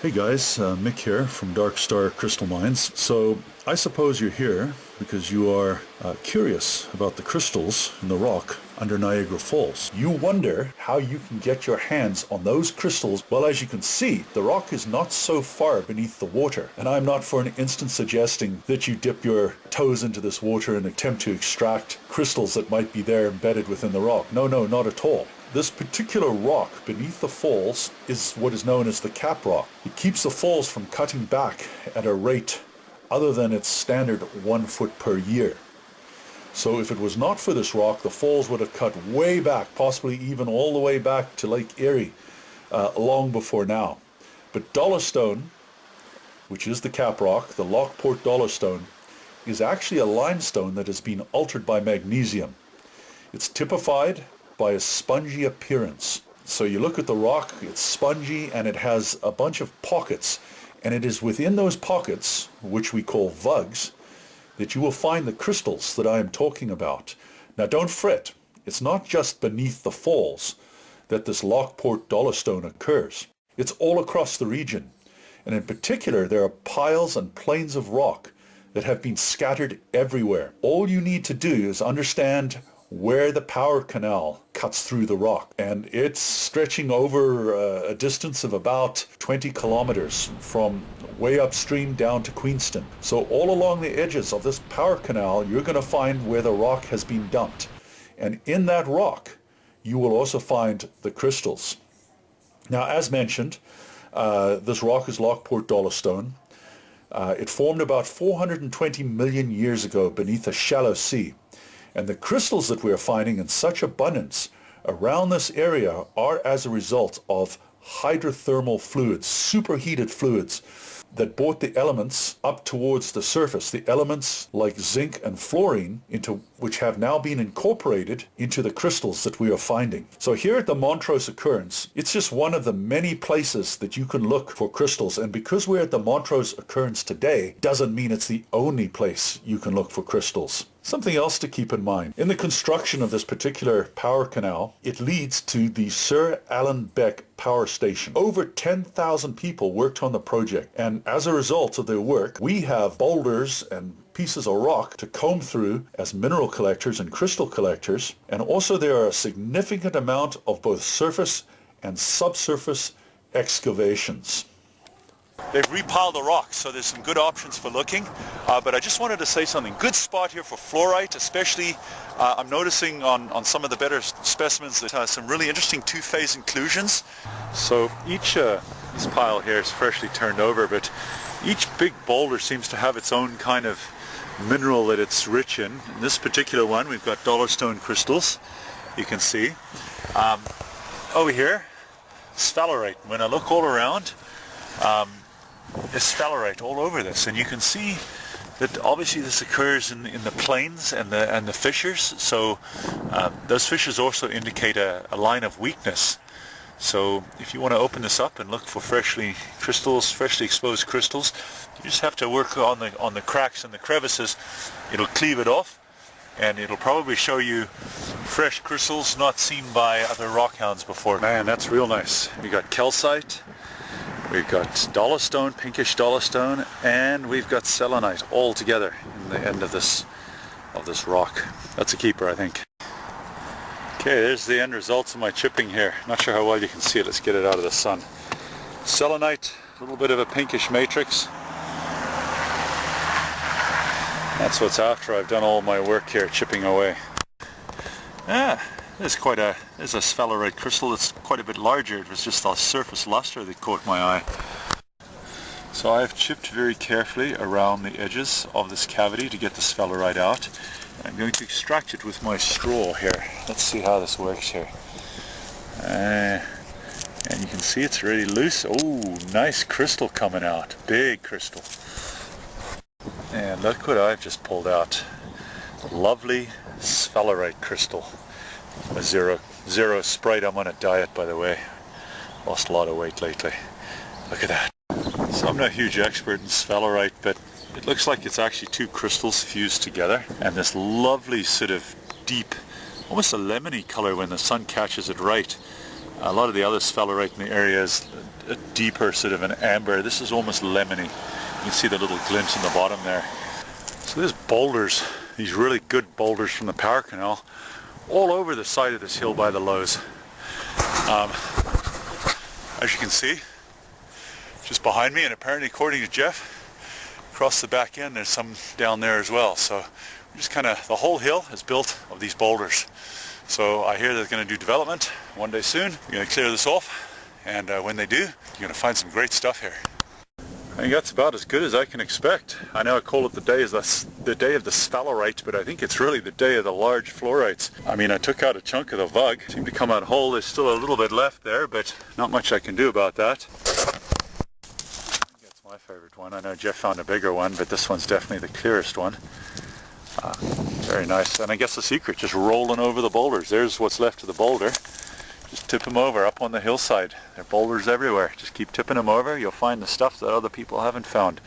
Hey guys, Mick here from Dark Star Crystal Mines. So I suppose you're here because you are curious about the crystals in the rock under Niagara Falls. You wonder how you can get your hands on those crystals. Well, as you can see, the rock is not so far beneath the water, and I'm not for an instant suggesting that you dip your toes into this water and attempt to extract crystals that might be there embedded within the rock. No, not at all. This particular rock beneath the falls is what is known as the cap rock. It keeps the falls from cutting back at a rate other than its standard 1 foot per year. So if it was not for this rock, the falls would have cut way back, possibly even all the way back to Lake Erie, long before now. But Dollarstone, which is the cap rock, the Lockport Dollarstone, is actually a limestone that has been altered by magnesium. It's typified by a spongy appearance. So you look at the rock, it's spongy and it has a bunch of pockets, and it is within those pockets, which we call vugs, that you will find the crystals that I am talking about. Now don't fret, it's not just beneath the falls that this Lockport Dollarstone occurs. It's all across the region, and in particular there are piles and plains of rock that have been scattered everywhere. All you need to do is understand where the power canal cuts through the rock, and it's stretching over a distance of about 20 kilometers from way upstream down to Queenston. So all along the edges of this power canal you're going to find where the rock has been dumped, and in that rock you will also find the crystals. Now, as mentioned, this rock is Lockport Dollarstone. It formed about 420 million years ago beneath a shallow sea. And the crystals that we are finding in such abundance around this area are as a result of hydrothermal fluids, superheated fluids that brought the elements up towards the surface, the elements like zinc and fluorine, which have now been incorporated into the crystals that we are finding. So here at the Montrose occurrence, it's just one of the many places that you can look for crystals, and because we're at the Montrose occurrence today doesn't mean it's the only place you can look for crystals. Something else to keep in mind. In the construction of this particular power canal, it leads to the Sir Alan Beck power station. Over 10,000 people worked on the project, and as a result of their work, we have boulders and pieces of rock to comb through as mineral collectors and crystal collectors, and also there are a significant amount of both surface and subsurface excavations. They've repiled the rocks, so there's some good options for looking, but I just wanted to say something. Good spot here for fluorite, especially I'm noticing on some of the better specimens that has some really interesting two-phase inclusions. So each this pile here is freshly turned over, but each big boulder seems to have its own kind of mineral that it's rich in. In this particular one we've got Dollarstone crystals, you can see. Over here, sphalerite. When I look all around, there's sphalerite all over this, and you can see that obviously this occurs in the plains and the fissures. So those fissures also indicate a line of weakness. So if you want to open this up and look for freshly exposed crystals, you just have to work on the cracks and the crevices. It'll cleave it off, and it'll probably show you fresh crystals not seen by other rockhounds before. Man, that's real nice. We got calcite, we've got Dollarstone, pinkish Dollarstone, and we've got selenite all together in the end of this rock. That's a keeper, I think. Okay, there's the end results of my chipping here. Not sure how well you can see it. Let's get it out of the sun. Selenite, a little bit of a pinkish matrix. That's what's after I've done all my work here, chipping away. There's a sphalerite crystal that's quite a bit larger. It was just the surface luster that caught my eye. So I've chipped very carefully around the edges of this cavity to get the sphalerite out. I'm going to extract it with my straw here. Let's see how this works here. And you can see it's really loose. Oh, nice crystal coming out. Big crystal. And look what I've just pulled out. Lovely sphalerite crystal. A zero Sprite. I'm on a diet, by the way. Lost a lot of weight lately. Look at that. So I'm not a huge expert in sphalerite, but it looks like it's actually two crystals fused together, and this lovely sort of deep, almost a lemony color when the sun catches it right. A lot of the other sphalerite in the area is a deeper sort of an amber. This is almost lemony. You can see the little glint in the bottom there. So there's boulders, these really good boulders from the power canal, all over the side of this hill by the lows. As you can see, just behind me, and apparently according to Jeff, across the back end there's some down there as well. So just kind of, the whole hill is built of these boulders. So I hear they're going to do development one day soon. They're going to clear this off, and when they do, you're going to find some great stuff here. I think that's about as good as I can expect. I know I call it the day of the sphalerite, but I think it's really the day of the large fluorites. I mean, I took out a chunk of the vug. Seemed to come out whole. There's still a little bit left there, but not much I can do about that. That's my favorite one. I know Jeff found a bigger one, but this one's definitely the clearest one. Very nice. And I guess the secret, just rolling over the boulders. There's what's left of the boulder. Just tip them over up on the hillside. There are boulders everywhere. Just keep tipping them over. You'll find the stuff that other people haven't found.